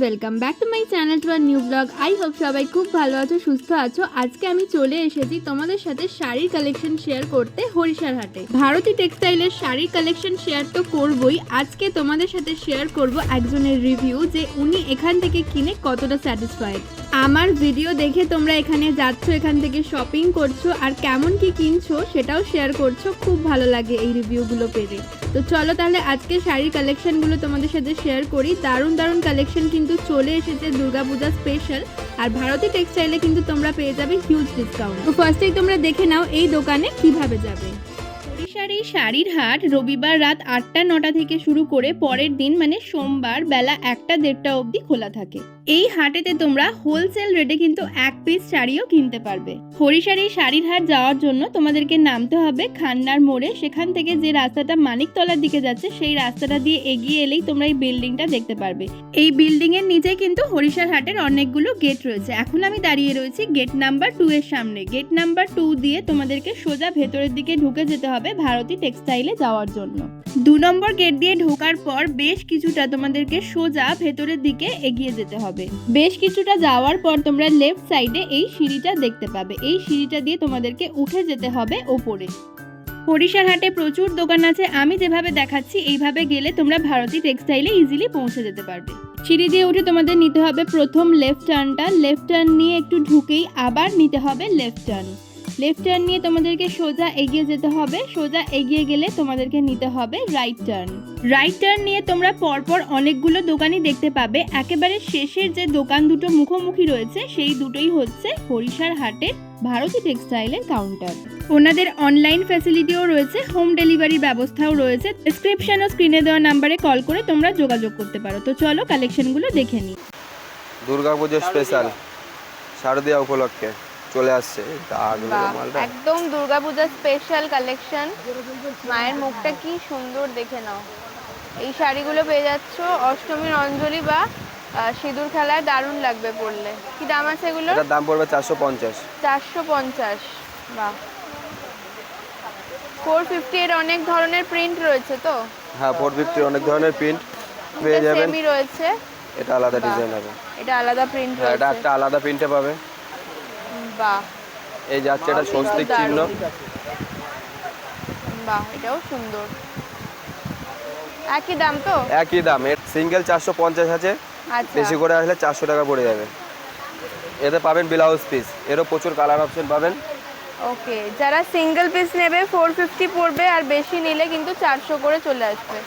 Welcome back to my channel to a new blog. I hope সবাই খুব ভালো আছো, সুস্থ আছো। আজকে আমি চলে এসেছি তোমাদের সাথে শাড়ির কালেকশন শেয়ার করতে হরিশার হাটে। ভারতী টেক্সটাইলের শাড়ির কালেকশন শেয়ার তো করবই, আজকে তোমাদের সাথে শেয়ার করব একজনের রিভিউ যে উনি এখান থেকে কিনে কতটা স্যাটিসফাইড। আমার ভিডিও দেখে তোমরা এখানে যাচ্ছ, এখান থেকে শপিং করছো আর কেমন কি কিনছো সেটাও শেয়ার করছো। খুব ভালো লাগে এই রিভিউগুলো পেতে। তো চলো তাহলে আজকে শাড়ির কালেকশনগুলো তোমাদের সাথে শেয়ার করি। দারুণ দারুণ কালেকশন কিন্তু চলে এসেছে দুর্গাপূজা স্পেশাল, আর ভারতী টেক্সটাইলে কিন্তু তোমরা পেয়ে যাবে হিউজ ডিসকাউন্ট। তো ফার্স্টেই তোমরা দেখে নাও এই দোকানে কিভাবে যাবে। হরিশার এই শাড়ির হাট রবিবার রাত 8টা-9টা থেকে শুরু করে পরের দিন মানে সোমবার বেলা 1টা-1:30 অবধি খোলা থাকে। এই হাটেতে তোমরা হোলসেল রেটে কিন্তু এক পিস শাড়িও কিনতে পারবে। হরিশার এই শাড়ির হাট যাওয়ার জন্য তোমাদেরকে নামতে হবে খান্নার মোড়ে। সেখান থেকে যে রাস্তাটা মানিকতলার দিকে যাচ্ছে সেই রাস্তাটা দিয়ে এগিয়ে এলেই তোমরা এই বিল্ডিংটা দেখতে পারবে। এই বিল্ডিং এর নিচেই কিন্তু হরিশার হাটের অনেকগুলো গেট রয়েছে। এখন আমি দাঁড়িয়ে রয়েছি গেট নাম্বার 2 এর সামনে। গেট নাম্বার 2 দিয়ে তোমাদেরকে সোজা ভেতরের দিকে ঢুকে যেতে হবে ভারতী টেক্সটাইলে যাওয়ার জন্য। 2 নম্বর গেট দিয়ে ঢোকার পর বেশ কিছুটা তোমাদেরকে সোজা ভেতরের দিকে এগিয়ে যেতে হবে। বেশ কিছুটা যাওয়ার পর তোমরা লেফট সাইডে এই সিঁড়িটা দেখতে পাবে। এই সিঁড়িটা দিয়ে তোমাদেরকে উঠে যেতে হবে ওপরে। হরিশার হাটে প্রচুর দোকান আছে, আমি যেভাবে দেখাচ্ছি এইভাবে গেলে তোমরা ভারতী টেক্সটাইলে ইজিলি পৌঁছে যেতে পারবে। সিঁড়ি দিয়ে উঠে তোমাদের নিতে হবে প্রথম লেফট টার্নটা। লেফট টার্ন নিয়ে একটু ঢুকেই আবার নিতে হবে লেফট টার্ন। লেফট টার্ন নিয়ে তোমাদেরকে সোজা এগিয়ে যেতে হবে। সোজা এগিয়ে গেলে তোমাদেরকে নিতে হবে রাইট টার্ন। রাইট টার্ন নিয়ে তোমরা পরপর অনেকগুলো দোকানই দেখতে পাবে। একেবারে শেষের যে দোকান দুটো মুখোমুখি রয়েছে সেই দুটোই হচ্ছে হরিশার হাটের ভারতী টেক্সটাইলের কাউন্টার। ওনাদের অনলাইন ফ্যাসিলিটিও রয়েছে, হোম ডেলিভারি ব্যবস্থাও রয়েছে। ডেসক্রিপশন ও স্ক্রিনে দেওয়া নাম্বারে কল করে তোমরা যোগাযোগ করতে পারো। তো চলো কালেকশনগুলো দেখে নিই। দুর্গাপুজো স্পেশাল শারদীয়া উপলক্ষে চলে আসছে একদম দুর্গাপূজা স্পেশাল কালেকশন। মায়ের মুখটা কি সুন্দর দেখে নাও। এই শাড়িগুলো পেয়ে যাচ্ছ অষ্টমীর অঞ্জলি বা সিঁদুর খেলায়, দারুণ লাগবে পরলে। কি দাম আছে এগুলো? এটার দাম পড়বে 450। 450। বাহ। 450 এর অনেক ধরনের প্রিন্ট রয়েছে তো? হ্যাঁ 450 অনেক ধরনের প্রিন্ট পেয়ে যাবেন। সেমি রয়েছে, এটা আলাদা ডিজাইন হবে। এটা আলাদা প্রিন্ট হ্যাঁ রয়েছে। এটা একটা আলাদা প্রিন্টে পাবে। বাহ। এই যাচ্ছে এটা স্বস্তিক চিহ্ন। বাহ, এটাও সুন্দর। একই দাম তো? একই দাম। এর সিঙ্গেল 450 আছে, আচ্ছা। বেশি করে আসলে 400 টাকা পড়ে যাবে। এতে পাবেন ব্লাউজ পিস, এরও প্রচুর কালার অপশন পাবেন। ওকে, যারা সিঙ্গেল পিস নেবে 450 পড়বে, আর বেশি নিলে কিন্তু 400 করে চলে আসবে।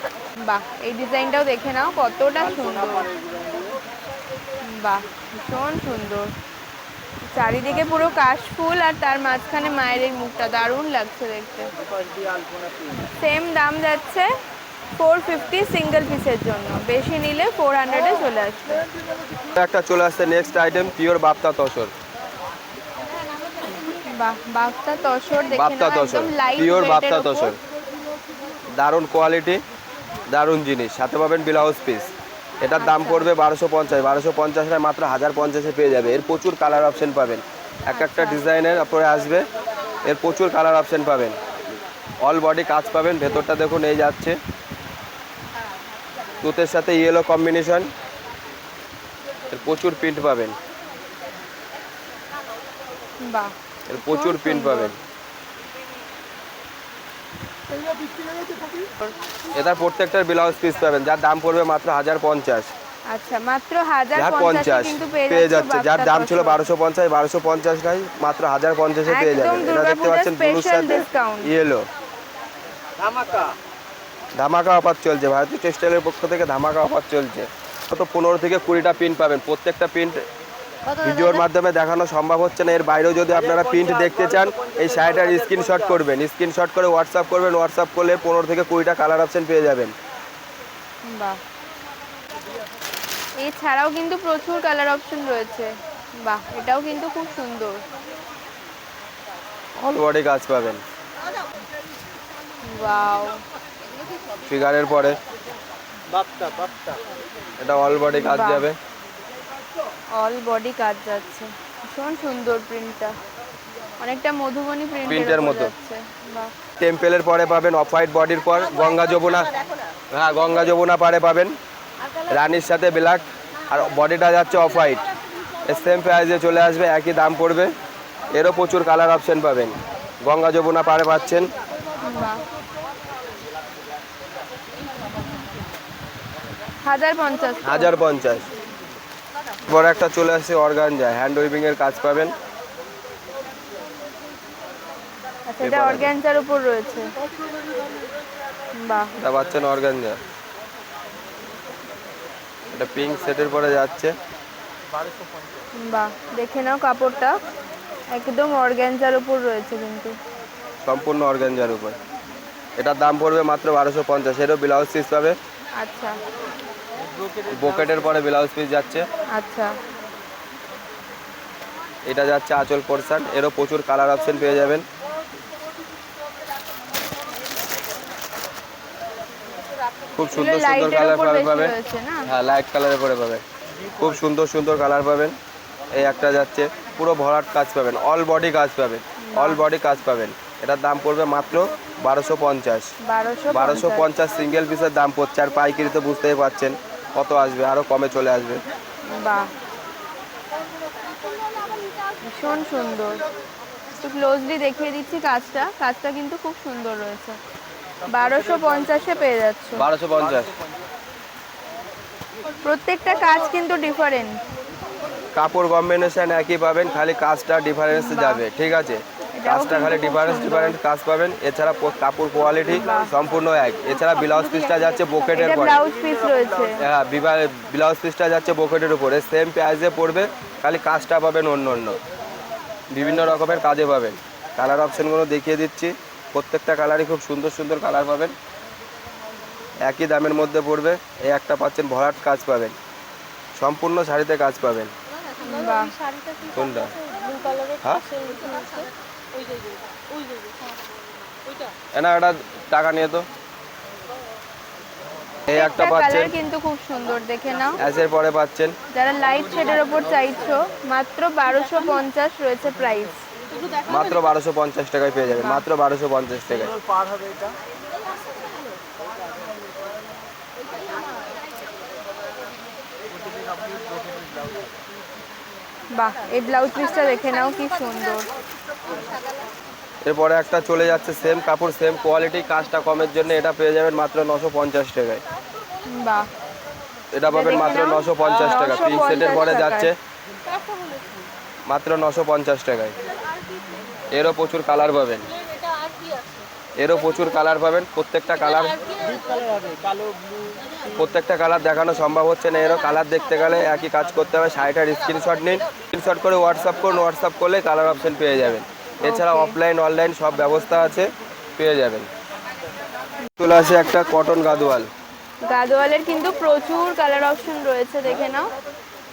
বাহ, এই ডিজাইনটাও দেখে নাও কতটা সুন্দর। বাহ, ভীষণ সুন্দর। চারিদিকে পুরো কাশফুল আর তার মাঝখানে মায়ের এই মুখটা, দারুণ লাগছে দেখতে। সেম দাম যাচ্ছে 450 সিঙ্গেল পিসের জন্য, বেশি নিলে 400 এ চলে আসবে। একটা চলে আসছে next item, pure Bapta tussar. বাহ, বাপ্তা তসর দেখে বাপ্তা নাও, তসর, একদম লাইট পিওর ওয়েটের বাপ্তা উপর। তসর, দারুণ কোয়ালিটি, দারুণ জিনিস। সাথে পাবেন ব্লাউজ পিস। এটার দাম পড়বে 1250। 1250 মাত্র 1050-এ পেয়ে যাবে। এর প্রচুর কালার অপশন পাবেন, এক একটা ডিজাইনের উপরে আসবে। এর প্রচুর কালার অপশন পাবেন, অল বডি কাজ পাবেন। ভেতরটা দেখুন এই যাচ্ছে তুতের সাথে ইয়েলো কম্বিনেশন। এর প্রচুর প্রিন্ট পাবেন। বাহ, এর প্রচুর প্রিন্ট পাবেন। এটার প্রত্যেকটার ব্লাউজ পিস পাবেন, যার দাম পড়বে মাত্র 1050। আচ্ছা, মাত্র 1050 1050 কিন্তু পেয়ে যাচ্ছে। যার দাম ছিল 1250, 1250 নাই, মাত্র 1050-এ পেয়ে যাবেন। এটা দেখতে পাচ্ছেন ব্লুর সাথে ইয়েলো। ধামাকা অফার চলছে, ভারতী টেক্সটাইলের পক্ষ থেকে ধামাকা অফার চলছে। কত 15 থেকে 20টা প্রিন্ট পাবেন। প্রত্যেকটা প্রিন্ট ভিডিওর মাধ্যমে দেখানো সম্ভব হচ্ছে না। এর বাইরেও যদি আপনারা প্রিন্ট দেখতে চান, এই শাড়িটার স্ক্রিনশট করবেন, স্ক্রিনশট করে হোয়াটসঅ্যাপ করবেন। হোয়াটসঅ্যাপ করলে 15 থেকে 20টা কালার অপশন পেয়ে যাবেন। বাহ, এছাড়াও কিন্তু প্রচুর কালার অপশন রয়েছে। বাহ, এটাও কিন্তু খুব সুন্দর। অল বডি কাজ পাবেন। ওয়াও, ফিগারের পরে এটা অল বডি কাজ যাবে। অল বডি কাজ যাচ্ছে, ভীষণ সুন্দর প্রিন্টটা, অনেকটা মধুবনী প্রিন্টের মতো। বাহ, টেম্পেলের পরে পাবেন অফ হোয়াইট বডির পর গঙ্গা যমুনা। হ্যাঁ গঙ্গা যমুনা পারে পাবেন রানীর সাথে ব্ল্যাক, আর বডিটা যাচ্ছে অফ হোয়াইট, সেম প্রাইসে চলে আসবে, একই দাম পড়বে। এরও প্রচুর কালার অপশন পাবেন, গঙ্গা যমুনা পাড়ে পাচ্ছেন। বাহ, 1050। 1050। বড় একটা চলে আসছে অর্গানজা, হ্যান্ড উইভিং এর কাজ পাবেন। আচ্ছা, এটা অর্গানজার উপর রয়েছে। বাহ, এটা পাচ্ছেন অর্গানজা, এটা পিঙ্ক সেটের পরে যাচ্ছে। বাহ, দেখে নাও কাপড়টা একদম অর্গানজার উপর রয়েছে কিন্তু। সম্পূর্ণ অর্গানজার উপর। এটার দাম পড়বে মাত্র 1250। এরও ব্লাউজ পিস পাবে, আচ্ছা বকেটের পরে ব্লাউজ পিস যাচ্ছে। আচ্ছা, এটা যাচ্ছে আঁচল পোরশন, এরও প্রচুর কালার অপশন পেয়ে যাবেন। খুব সুন্দর সুন্দর লাইটের কালার উপর বেশি পাবেন। রয়েছে না? হ্যাঁ, লাইট কালারের পরে পাবেন, খুব সুন্দর সুন্দর কালার পাবেন। এই একটা যাচ্ছে, পুরো ভরাট কাজ পাবেন, অল বডি কাজ পাবেন, অল বডি কাজ পাবেন। এটার দাম পড়বে মাত্র 1250। 1250 সিঙ্গেল পিসের দাম পড়ছে, আর পাইকারিতে বুঝতেই পাচ্ছেন কত আসবে, আরও কমে চলে আসবে। বাহ, ভীষণ সুন্দর। একটু ক্লোজলি দেখিয়ে দিচ্ছি কাজটা, কাজটা কিন্তু খুব সুন্দর রয়েছে। 1250-এ পেয়ে যাচ্ছ। 1250। প্রত্যেকটা কাজ কিন্তু ডিফারেন্ট। কাপড় কম্বিনেশন একই পাবেন, খালি কাজটা ডিফারেন্স যাবে, ঠিক আছে? কাজটা খালি ডিফারেন্ট কাজ পাবেন। এছাড়া কাপড় কোয়ালিটি সম্পূর্ণ এক। এছাড়া ব্লাউজ পিসটা যাচ্ছে বকেটের এটা পরে। ব্লাউজ পিস রয়েছে। হ্যাঁ, ব্লাউজ পিসটা যাচ্ছে বকেটের উপরে, সেম প্রাইসে পড়বে, খালি কাজটা পাবেন অন্য অন্য, বিভিন্ন রকমের কাজে পাবেন। কালার অপশনগুলো দেখিয়ে দিচ্ছি, প্রত্যেকটা কালারই খুব সুন্দর সুন্দর কালার পাবেন, একই দামের মধ্যে পড়বে। এই একটা পাচ্ছেন ভরাট কাজ পাবেন, সম্পূর্ণ শাড়িতে কাজ পাবেন। বাহ, কোনটা? হ্যাঁ, না, এটা টাকা নিয়ে তো। এই একটা পাচ্ছেন, কালার কিন্তু খুব সুন্দর, দেখে নাও। অ্যাশের পরে পাচ্ছেন। যারা লাইট শেডের ওপর চাইছো, মাত্র 1250 রয়েছে প্রাইস। মাত্র 1250 টাকায় পেয়ে যাবেন, মাত্র 1250 টাকায়। বাহ, এই ব্লাউজ পিসটা দেখে নাও কি সুন্দর। এরপরে একটা চলে যাচ্ছে, সেম কাপড় সেম কোয়ালিটি, কাজটা কমের জন্য এটা পেয়ে যাবেন মাত্র 950 টাকায়। বাহ, এটা পাবেন মাত্র 950 টাকা। পিঙ্ক সেটের পরে 950 যাচ্ছে মাত্র 950 টাকায়। এরও প্রচুর কালার পাবেন, এরও প্রচুর কালার পাবেন। প্রত্যেকটা কালার দেখানো সম্ভব হচ্ছে না। এরও কালার দেখতে গেলে একই কাজ করতে হবে। শাড়িটার স্ক্রিনশট নিন, স্ক্রিনশট করে হোয়াটসঅ্যাপ করুন, হোয়াটসঅ্যাপ করলে কালার অপশন পেয়ে যাবেন। এছাড়া অফলাইন অনলাইন সব ব্যবস্থা আছে, পেয়ে যাবেন। চলে আসে একটা কটন গাদোয়াল। গাদোয়ালের কিন্তু প্রচুর কালার অপশন রয়েছে, দেখে নাও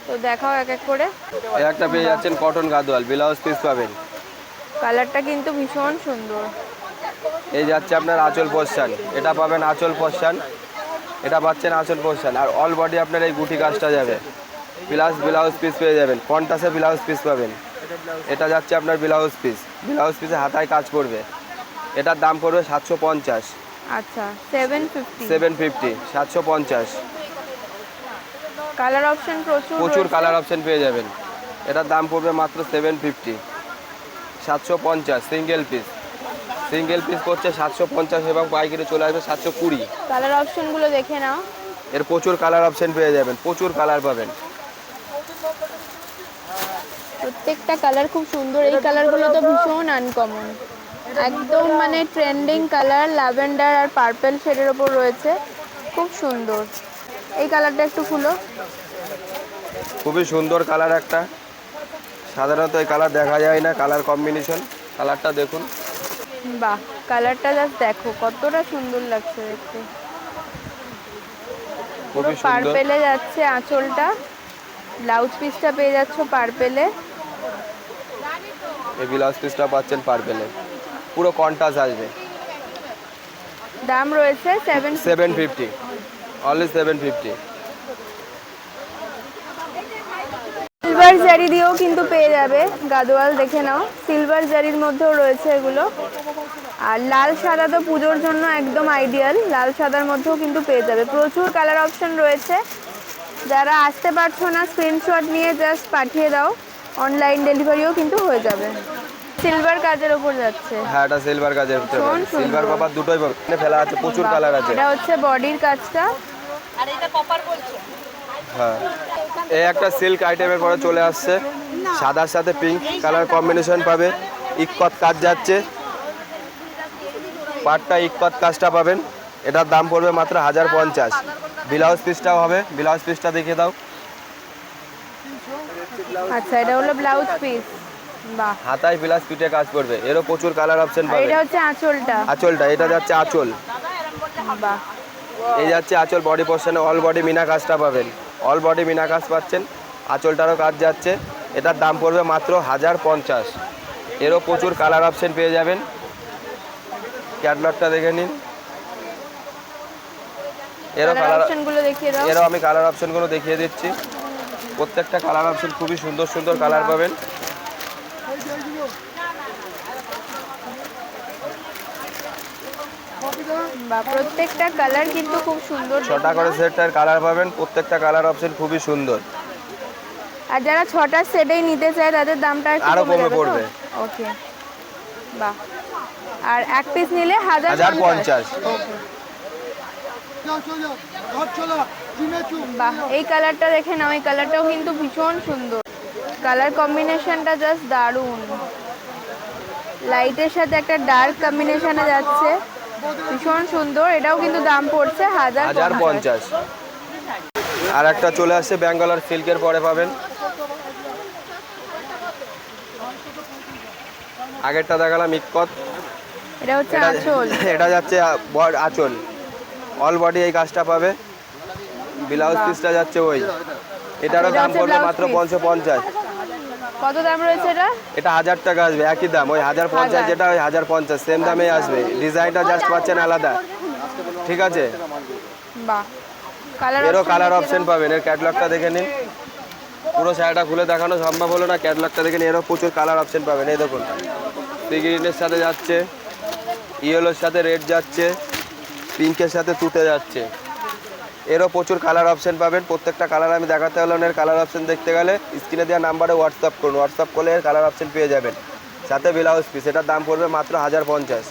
তো, দেখাও এক এক করে। এই একটা পেয়ে যাচ্ছেন কটন গাদোয়াল, ব্লাউজ পিস পাবেন। কালারটা কিন্তু ভীষণ সুন্দর। এই যাচ্ছে আপনার আঁচল পোরশন, এটা পাবেন আঁচল পোরশন, এটা পাচ্ছেন আঁচল পোরশন। আর অল বডি আপনার এই গুটি কাজটা যাবে, প্লাস ব্লাউজ পিস পেয়ে যাবেন, কন্টাসে ব্লাউজ পিস পাবেন। এটা যাচ্ছে আপনার ব্লাউজ পিস, ব্লাউজ পিসে হাতায় কাজ পড়বে। এটার দাম পড়বে 750। আচ্ছা, 750। 750, 750। কালার অপশন প্রচুর প্রচুর রয়েছে। কালার অপশন পেয়ে যাবেন। এটার দাম পড়বে মাত্র 750, 750 সিঙ্গেল পিস। সিঙ্গেল পিস করছে 750 এবং পাইকারি চলে আসবে 720। কালার অপশনগুলো দেখে নাও। এর প্রচুর কালার অপশন পেয়ে যাবেন, প্রচুর কালার পাবেন। প্রত্যেকটা কালার খুব সুন্দর। এই কালারগুলো তো ভীষণ আনকমন, একদম মানে ট্রেন্ডিং কালার। ল্যাভেন্ডার আর পার্পল শেডের ওপর রয়েছে, খুব সুন্দর। এই কালারটা একটু খুলো। খুবই সুন্দর কালার একটা, সাধারণত এই কালার দেখা যায় না। কালার কম্বিনেশন, কালারটা দেখুন। বাহ, কালারটা জাস্ট দেখো কতটা সুন্দর লাগছে দেখতে। পুরো খুবই সুন্দর। পার্পেলে যাচ্ছে আঁচলটা, ব্লাউজ পিসটা পেয়ে যাচ্ছ পার্পেলে। এই ব্লাউজ পিসটা পাচ্ছেন পার্পেলে, পুরো কন্ট্রাস্ট আসবে। দাম রয়েছে 750, অনলি 750। সিলভার জারি দিয়েও কিন্তু পেয়ে যাবে গাদোয়াল, দেখে নাও। সিলভার জারির মধ্যেও রয়েছে এগুলো। আর লাল সাদা তো পুজোর জন্য একদম আইডিয়াল, লাল সাদার মধ্যেও কিন্তু পেয়ে যাবে। প্রচুর কালার অপশন রয়েছে, যারা আসতে পারছো না স্ক্রিনশট নিয়ে জাস্ট পাঠিয়ে দাও, অনলাইন ডেলিভারিও কিন্তু হয়ে যাবে। সিলভার কাজের উপর যাচ্ছে। হ্যাঁ, এটা সিলভার কাজের ভিতরে ভীষণ সুন্দর। সিলভার কপার দুটোই পাবেন। এখানে ফেলা আছে, প্রচুর কালার আছে। এটা হচ্ছে বডির কাজটা। হ্যাঁ, এই একটা সিল্ক আইটেমের পরে চলে আসছে, সাদার সাথে পিঙ্ক কালার কম্বিনেশন পাবে। ইক্কত কাজ যাচ্ছে, পাটটা ইক্কত কাজটা পাবেন। এটার দাম পড়বে মাত্র 1050। ব্লাউজ পিসটাও হবে, ব্লাউজ পিসটা দেখিয়ে দাও। আচ্ছা, এটা হলো ব্লাউজ পিস। বাহ। হাতায় প্লাস পিঠে কাজ করবে, এরও প্রচুর কালার অপশন আর পাবে। এটা হচ্ছে আঁচলটা। আঁচলটা, এটা যাচ্ছে আঁচল, বাহ। এই যাচ্ছে আঁচল। বডি পোর্শনে অল বডি মিনা কাজটা পাবেন, অল বডি মিনা কাজ পাচ্ছেন। আঁচলটারও কাজ যাচ্ছে। এটার দাম পড়বে মাত্র 1050। এরও প্রচুর কালার অপশন পেয়ে যাবেন। ক্যাটলগটা দেখে নিন। এরও কালার কালার, অপশনগুলো দেখিয়ে দাও। এরও আমি কালার অপশনগুলো দেখিয়ে দিচ্ছি। প্রত্যেকটা কালার অপশন খুবই সুন্দর সুন্দর কালার পাবেন। বাহ, প্রত্যেকটা কালার কিন্তু খুব সুন্দর। 6টা করে সেটটার কালার পাবেন, প্রত্যেকটা কালার অপশন খুবই সুন্দর। আর যারা 6টা সেটেই নিতে চায় তাদের দামটা একটু আরো কমে যাবে তো? পড়বে। ওকে। বাহ। আর এক পিস নিলে 1050। ওকে। বাহ, এই কালারটা দেখে নাও, এই কালারটাও কিন্তু ভীষণ সুন্দর। কালার কম্বিনেশনটা জাস্ট দারুণ। লাইটের সাথে একটা ডার্ক কম্বিনেশনে যাচ্ছে, ভীষণ সুন্দর। এটাও কিন্তু দাম পড়ছে 1050। 1050। আর একটা চলে আসছে ব্যাঙ্গালোর সিল্কের পরে পাবেন। আগেরটা দেখালাম ইক্কত, এটা হচ্ছে আঁচল। এটা যাচ্ছে আঁচল, অল বডি এই কাজটা পাবে। ব্লাউজ পিসটা যাচ্ছে ওই, এটারও এটা দাম হচ্ছে পড়বে blouse মাত্র piece। 550। কত দাম রয়েছে এটা? এটা 1000 টাকা আসবে, একই দাম। ওই 1050 যেটা, ওই 1050 সেম দামে আসবে। ডিজাইনটা জাস্ট পাচ্ছেন আলাদা, ঠিক আছে? বাহ, কালার এরও কালার অপশন পাবেন। এর ক্যাটলগটা দেখে নিন। পুরো শাড়িটা খুলে দেখানো সম্ভব হলো না, ক্যাটলগটা দেখে নিন। এরও প্রচুর কালার অপশন পাবেন। এই দেখুন, সি গ্রিনের সাথে যাচ্ছে, ইয়েলোর সাথে রেড যাচ্ছে, পিঙ্কের সাথে তুতে যাচ্ছে। এরও প্রচুর কালার অপশন পাবেন। প্রত্যেকটা কালার আমি দেখাতে হলো না। এর কালার অপশন দেখতে গেলে স্ক্রিনে দেওয়া নাম্বারে হোয়াটসঅ্যাপ করুন, হোয়াটসঅ্যাপ করলে এর কালার অপশন পেয়ে যাবেন। সাথে ব্লাউজ পিস, এটার দাম পড়বে মাত্র 1050।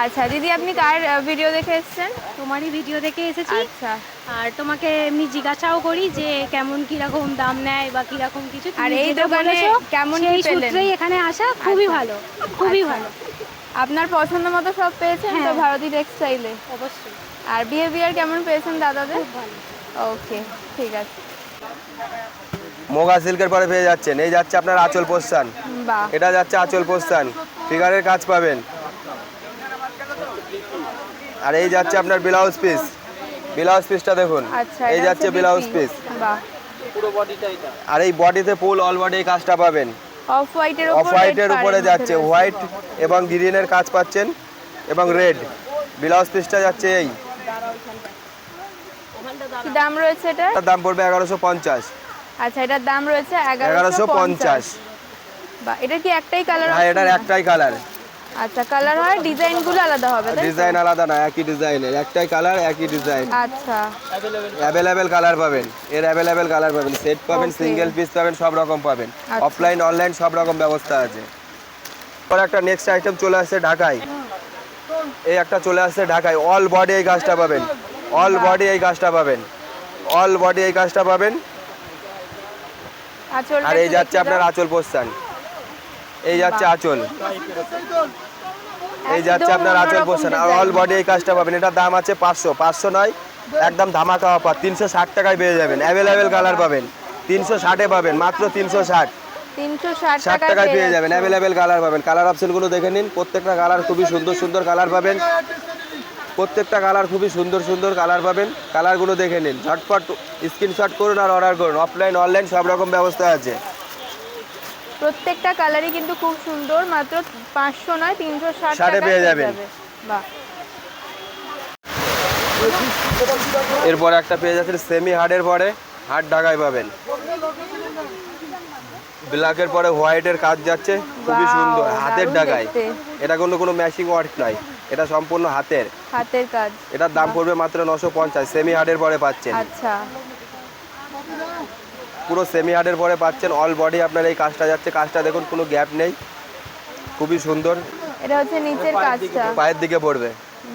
আচ্ছা দিদি, আপনি কার ভিডিও দেখে এসেছেন? তোমারই ভিডিও দেখে এসেছি। আচ্ছা। আর তোমাকে এমনি জিজ্ঞাসাও করি যে কেমন কিরকম দাম নেয় বা কিরকম কিছু। আর তুমি এই যেটা দোকানে বলেছো, কেমন কি সেই পেলেন? সূত্রেই এখানে আসা। খুবই ভালো, খুবই ভালো। আপনার পছন্দ মতো সব পেয়েছেন তো হ্যাঁ। ভারতী টেক্সটাইলে? অবশ্যই আর বিহেভিয়ার কেমন পেয়েছেন দাদাদের? খুব ভালো। ওকে, ঠিক আছে। মোগা সিল্কের পরে পেয়ে যাচ্ছেন। এই যাচ্ছে আপনার আঁচল পোস্তান, বাহ। এটা যাচ্ছে আঁচল পোস্তান, ফিগারের কাজ পাবেন। আর এই যাচ্ছে আপনার ব্লাউজ পিস, ব্লাউজ পিসটা দেখুন। আচ্ছা, এই এটা যাচ্ছে হচ্ছে ব্লাউজ বিপি। পিস। বাহ। আর এই বডিতে ফুল অল বডি এই কাজটা পাবেন। অফ হোয়াইটের অফ উপর হোয়াইটের উপরে যাচ্ছে, হোয়াইট এবং গ্রিনের কাজ পাচ্ছেন এবং রেড। ব্লাউজ পিসটা যাচ্ছে এই, কি দাম রয়েছে এটা? এটার দাম পড়বে 1150। আচ্ছা, এটার দাম রয়েছে 1150। 1150। বাহ, এটা কি একটাই কালার? হ্যাঁ, এটার একটাই কালার। আচ্ছা, কালার হয়, ডিজাইনগুলো আলাদা হবে তাই তো? ডিজাইন আলাদা না, একই ডিজাইনের, একটাই কালার, একই ডিজাইন। আচ্ছা। অ্যাভেলেবেল কালার পাবেন, এর অ্যাভেলেবেল কালার পাবেন। সেট পাবেন, Okay. সিঙ্গেল পিস পাবেন, সব রকম পাবেন। আচ্ছা। অফলাইন অনলাইন সব রকম ব্যবস্থা আছে। পরে একটা নেক্সট আইটেম চলে আসছে ঢাকায়। এই একটা চলে আসছে ঢাকায়, অল বডি এই কাজটা পাবেন, অল বডি এই কাজটা পাবেন, অল বডি এই কাজটা পাবেন। আঁচলটা আর এই একটু যাচ্ছে দেখিয়ে আপনার দাও। আঁচল পোস্তান, এই যাচ্ছে আঁচল, এই যাচ্ছে একদম আপনার আঁচল অন্যরকম পোস্তান। আর design। অল বডি এই কাজটা পাবেন। এটার দাম আছে 500। 500 নয়, একদম ধামাকা অফার, 360 টাকায় পেয়ে যাবেন। অ্যাভেলেবেল কালার পাবেন, 360-এ পাবেন, মাত্র 360। 360 60 টাকায় পেয়ে যাবেন, অ্যাভেলেবেল কালার পাবেন। কালার অপশনগুলো দেখে নিন। প্রত্যেকটা কালার খুবই সুন্দর সুন্দর কালার পাবেন, প্রত্যেকটা কালার খুবই সুন্দর সুন্দর কালার পাবেন। কালারগুলো দেখে নিন, ঝটপট স্ক্রিনশট করুন আর অর্ডার করুন। অফলাইন অনলাইন সব রকম ব্যবস্থা আছে। প্রত্যেকটা কালারই কিন্তু খুব সুন্দর। মাত্র 500 নয়, 360 ষাটে টাকায় পেয়ে পেয়ে যাবেন। যাবে। বাহ। এরপরে একটা পেয়ে যাচ্ছেন সেমি হার্ডের পরে হার্ড ঢাকায় পাবেন। ব্ল্যাকের পরে হোয়াইটের কাজ যাচ্ছে, খুবই Wow, সুন্দর, হাতের দারুণ ঢাকায়। দেখতে। এটা কোনো ম্যাচিং ওয়ার্ক নয়, এটা সম্পূর্ণ হাতের। হাতের কাজ। এটার দাম পড়বে মাত্র 950। সেমি হার্ডের পরে পাচ্ছেন। আচ্ছা। পুরো সেমি হার্ডের পরে পাচ্ছেন। অল বডি আপনার এই কাজটা যাচ্ছে, কাজটা দেখুন কোনো গ্যাপ নেই, খুবই সুন্দর। এটা হচ্ছে নিচের কাজটা, পায়ের দিকে পড়বে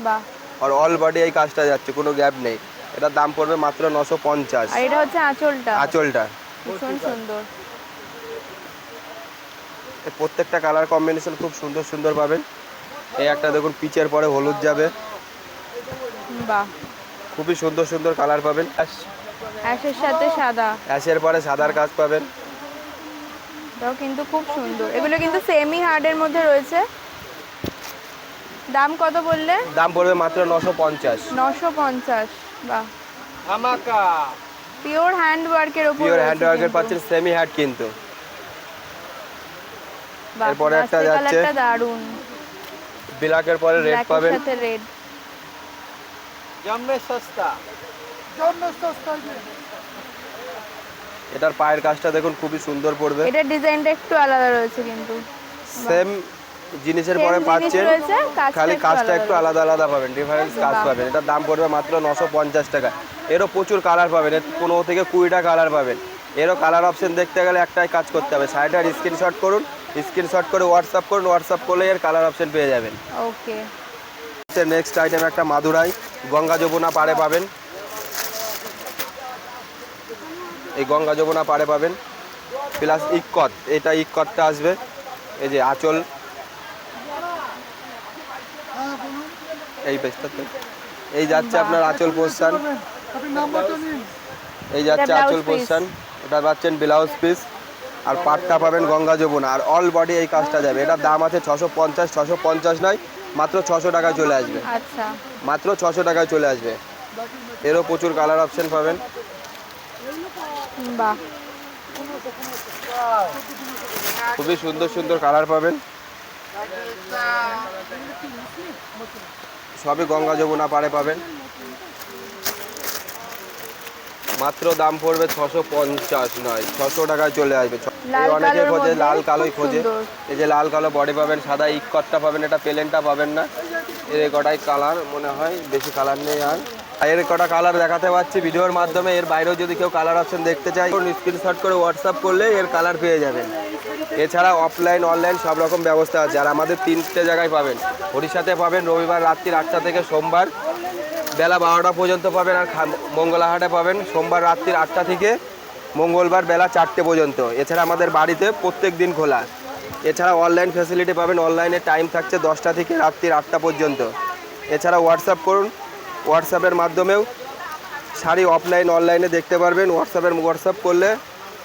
বাহ। আর অল বডি এই কাজটা যাচ্ছে, কোনো গ্যাপ নেই। এটার দাম পড়বে মাত্র 950। আর এটা হচ্ছে আঁচলটা, আঁচলটা ভীষণ সুন্দর। এর প্রত্যেকটা কালার কম্বিনেশন খুব সুন্দর সুন্দর পাবেন। এই একটা দেখুন পিচের পরে হলুদ যাবে, বাহ, খুবই সুন্দর সুন্দর কালার পাবেন। অ্যাশের সাথে সাদা, অ্যাশের পরে সাদার কাজ পাবেন। এটাও কিন্তু খুব সুন্দর। এগুলো কিন্তু সেমি হার্ডের মধ্যে রয়েছে। দাম কত বললে? দাম পড়বে মাত্র 950। 950, বাহ। পিওর হ্যান্ড ওয়ার্কের উপর, পিওর হ্যান্ড ওয়ার্কের পাচ্ছেন, সেমি হার্ড কিন্তু। এরপরে একটা যাচ্ছে দারুন, ব্ল্যাকের পরে রেড পাবেন। সাথে রেড, এটার পায়ের কাজটা দেখুন খুবই সুন্দর পড়বে। এটা ডিজাইনটা একটু আলাদা রয়েছে কিন্তু সেম জিনিসের পরে Same জিনিস পাচ্ছেন, রয়েছে, কাজটা খালি একটু কাজটা একটু আলাদা আলাদা আলাদা পাবেন, ডিফারেন্স কাজ বাহ। পাবেন। এটার দাম পড়বে মাত্র 950 টাকা। এরও প্রচুর কালার পাবেন, এর 15 থেকে 20টা কালার পাবেন। এরও কালার অপশন দেখতে গেলে একটাই কাজ করতে হবে, শাড়িটার স্ক্রিনশট করুন, স্ক্রিনশট করে হোয়াটসঅ্যাপ করুন, হোয়াটসঅ্যাপ করলে এর কালার অপশন পেয়ে যাবেন। ওকে। নেক্সট আইটেম একটা মাদুরাই, গঙ্গা যমুনা পাড়ে পাবেন। এই গঙ্গা যমুনা পাড়ে পাবেন, প্লাস ইক্কত, এটা ইক্কতটা আসবে। এই যে আঁচল, এই পেছটাতে এই যাচ্ছে আপনার আঁচল পোস্টান, এই যাচ্ছে এটা আঁচল blouse piece। পোস্টান, এটা পাচ্ছেন ব্লাউজ পিস। আর পাটটা পাবেন গঙ্গা যমুনা, আর অল বডি এই কাজটা যাবে। এটার দাম আছে 650, 650 নয়, মাত্র 600 টাকায় চলে আসবে। আচ্ছা, মাত্র 600 টাকায় চলে আসবে। এরও প্রচুর কালার অপশন পাবেন। বাহ, খুবই সুন্দর সুন্দর কালার পাবেন, সবই গঙ্গা যমুনা পাড়ে পাবেন। মাত্র দাম পড়বে 650 নয়, 600 টাকায় চলে আসবে। লাল এই অনেকে কালোর খোঁজে, মধ্যে লাল কালোই খুব খোঁজে। সুন্দর। এই যে লাল কালো বডি পাবেন, সাদা ইক্কতটা পাবেন, এটা প্লেনটা পাবেন না। এর কটাই কালার মনে হয়, বেশি কালার নেই। আর এর কটা কালার দেখাতে পাচ্ছি ভিডিওর মাধ্যমে। এর বাইরেও যদি কেউ কালার অপশন দেখতে চায়, স্ক্রিনশট করে হোয়াটসঅ্যাপ করলে এর কালার পেয়ে যাবেন। এছাড়া অফলাইন অনলাইন সব রকম ব্যবস্থা আছে। আর আমাদের 3টে জায়গায় পাবেন, হরিষাতে পাবেন রবিবার রাত্রি 8টা থেকে সোমবার বেলা 12টা পর্যন্ত পাবেন। আর মঙ্গলাহাটে পাবেন সোমবার রাত্রির 8টা থেকে মঙ্গলবার বেলা 4টে পর্যন্ত। এছাড়া আমাদের বাড়িতে প্রত্যেক দিন খোলা। এছাড়া অনলাইন ফ্যাসিলিটি পাবেন, অনলাইনে টাইম থাকছে 10টা থেকে রাত্রির 8টা পর্যন্ত। এছাড়া হোয়াটসঅ্যাপ করুন, হোয়াটসঅ্যাপের মাধ্যমেও শাড়ি অফলাইন অনলাইনে দেখতে পারবেন। হোয়াটসঅ্যাপ করলে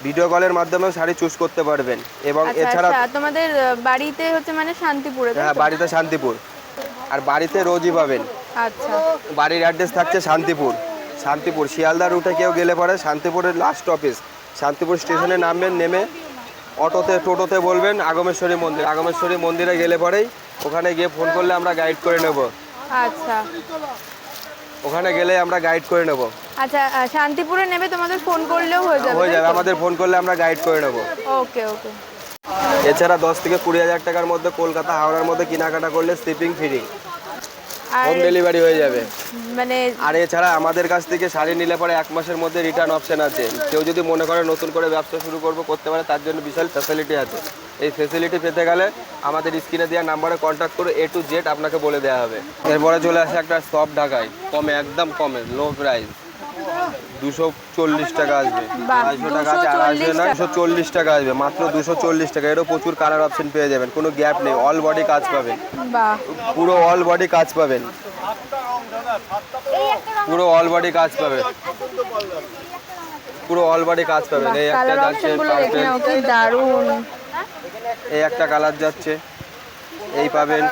ভিডিও কলের মাধ্যমেও শাড়ি চুজ করতে পারবেন। এবং আচ্ছা, এছাড়া আচ্ছা, তোমাদের বাড়িতে হচ্ছে মানে শান্তিপুরে, তাই তো? হ্যাঁ, বাড়িতে শান্তিপুর, আর বাড়িতে রোজই পাবেন। আচ্ছা, বাড়ির অ্যাড্রেস থাকছে শান্তিপুর। শান্তিপুর শিয়ালদা রুটে কেউ গেলে পরে শান্তিপুরের লাস্ট অফিস, শান্তিপুর স্টেশনে নামবেন, নেমে টোটোতে বলবেন আগমেশ্বরী মন্দির। আগমেশ্বরী মন্দিরে গেলে পরেই ওখানে গিয়ে ফোন করলে আমরা গাইড করে নেব। আচ্ছা, ওখানে গেলে আমরা গাইড করে নেব। আচ্ছা, শান্তিপুরে নেবে, তোমাদের ফোন করলেও হয়ে যাবে, হয়ে তাই যাবে, তো? আমাদের ফোন করলে আমরা গাইড করে নেব। ওকে, ওকে। এছাড়া 10 থেকে 20,000 টাকার মধ্যে কলকাতা হাওড়ার মধ্যে কেনাকাটা করলে শিপিং ফ্রি, আর হোম ডেলিভারি হয়ে যাবে। মানে আর এছাড়া আমাদের কাছ থেকে শাড়ি নিলে পরে 1 মাসের মধ্যে রিটার্ন অপশন আছে। কেউ যদি মনে করে নতুন করে ব্যবসা শুরু করতে পারে, তার জন্য বিশাল ফ্যাসিলিটি আছে। এই ফ্যাসিলিটি পেতে গেলে আমাদের স্ক্রিনে দেওয়া নাম্বারে কন্ট্যাক্ট করে A to Z আপনাকে বলে দেওয়া হবে। এরপরে চলে আসে একটা সফট ঢাকায়, কমে, একদম কমে, লো প্রাইস, 240 টাকা আসবে। বাহ, 250 টাকা আছে, 240 টাকা আসবে, মাত্র 240 টাকা। এরও প্রচুর কালার অপশন পেয়ে যাবেন, কোনো গ্যাপ নেই, অল বডি কাজ পাবেন, বাহ, পুরো অল বডি কাজ পাবেন, পুরো অল বডি কাজ পাবেন, পুরো অল বডি কাজ পাবেন। এই একটা কালার যাচ্ছে অপশনগুলো দেখে purple, নাও, কি দারুন। এই একটা কালার যাচ্ছে, এই পাবেন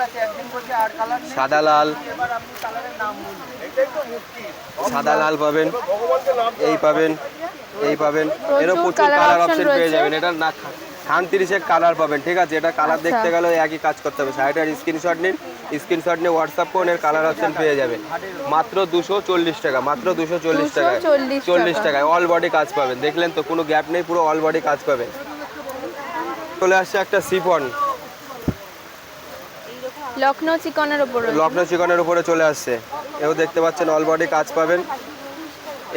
সাদা লাল, সাদা লাল পাবেন, এই পাবেন, এই পাবেন। এরও প্রচুর colour কালার option অপশন পেয়ে রয়েছে। যাবেন। এটা না 37 কালার পাবেন, ঠিক আছে? এটা কালার আচ্ছা। দেখতে গেলে একই কাজ করতে হবে। শাড়িটার স্ক্রিনশট নিন, স্ক্রিনশট নিয়ে হোয়াটসঅ্যাপ করুন, এর কালার অপশন পেয়ে যাবেন। মাত্র 240 টাকা, মাত্র 240 টাকায়, 40 টাকায় অল বডি কাজ পাবেন। দেখলেন তো, কোনো গ্যাপ নেই, পুরো অল বডি কাজ পাবেন। চলে আসছে একটা শিফন, লখনৌ চিকনের উপর রয়েছে। লখনৌ চিকনের উপরে চলে আসছে। এও দেখতে পাচ্ছেন অল বডি কাজ পাবেন।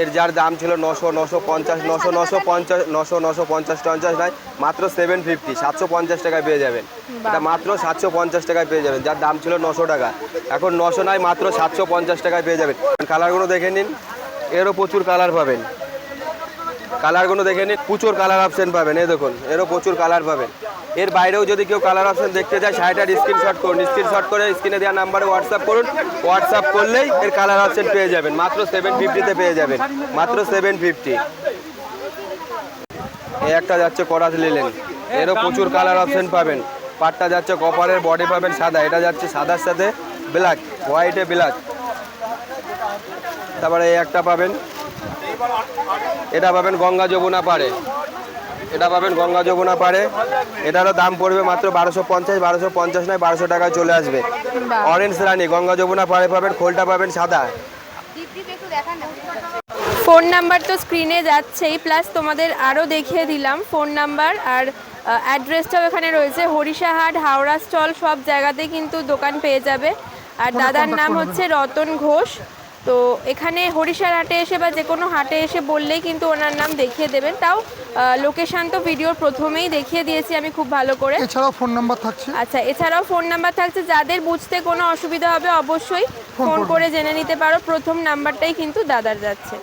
এর যার দাম ছিল 900, 950, 900, 950, 900, 950, 50 নয়, মাত্র 750, 750 টাকায় পেয়ে যাবেন। এটা মাত্র 750 টাকায় পেয়ে যাবেন, যার দাম ছিল 900 টাকা, এখন 900 নয়, মাত্র 750 টাকায় পেয়ে যাবেন। কালারগুলো দেখে নিন, এরও প্রচুর কালার পাবেন। কালারগুলো দেখে নিন, প্রচুর কালার অপশন পাবেন। এই দেখুন, এরও প্রচুর কালার পাবেন। এর বাইরেও যদি কেউ কালার অপশন দেখতে চায়, শাড়িটার স্ক্রিনশট করুন, স্ক্রিনশট করে স্ক্রিনে দেওয়া নাম্বারে হোয়াটসঅ্যাপ করুন, হোয়াটসঅ্যাপ করলেই এর কালার অপশন পেয়ে যাবেন। মাত্র 750-তে পেয়ে যাবেন, মাত্র 750। এই একটা যাচ্ছে করাত লিলেন, এরও প্রচুর কালার অপশন পাবেন। পাটটা যাচ্ছে কপারের, বডি পাবেন সাদা, এটা যাচ্ছে সাদার সাথে ব্ল্যাক, হোয়াইটে ব্ল্যাক। তারপরে এই একটা পাবেন, এটা পাবেন গঙ্গা যমুনা পাড়ে, এটা পাবেন গঙ্গা যমুনা পাড়ে। এটারও দাম পড়বে মাত্র 1250, 1250 নয়, 1200 টাকায় চলে আসবে। অরেঞ্জ রানী গঙ্গা যমুনা পাড়ে পাবেন, খোলটা পাবেন সাদা। ফোন নাম্বার তো স্ক্রিনে যাচ্ছেই, প্লাস তোমাদের আরও দেখিয়ে দিলাম ফোন নাম্বার, আর অ্যাড্রেসটাও এখানে রয়েছে। হরিশাহাট, হাওড়া স্টল সব জায়গাতেই কিন্তু দোকান পেয়ে যাবে। আর দাদার নাম হচ্ছে রতন ঘোষ। তো এখানে হরিশার হাটে এসে বা যে কোনো হাটে এসে বললেই কিন্তু ওনার নাম দেখিয়ে দেবেন। তাও লোকেশান তো ভিডিওর প্রথমেই দেখিয়ে দিয়েছি আমি খুব ভালো করে। এছাড়াও ফোন নাম্বার থাকছে। আচ্ছা, এছাড়াও ফোন নাম্বার থাকছে, যাদের বুঝতে কোনো অসুবিধা হবে অবশ্যই ফোন করে জেনে নিতে পারো। প্রথম নাম্বারটাই কিন্তু দাদার যাচ্ছে।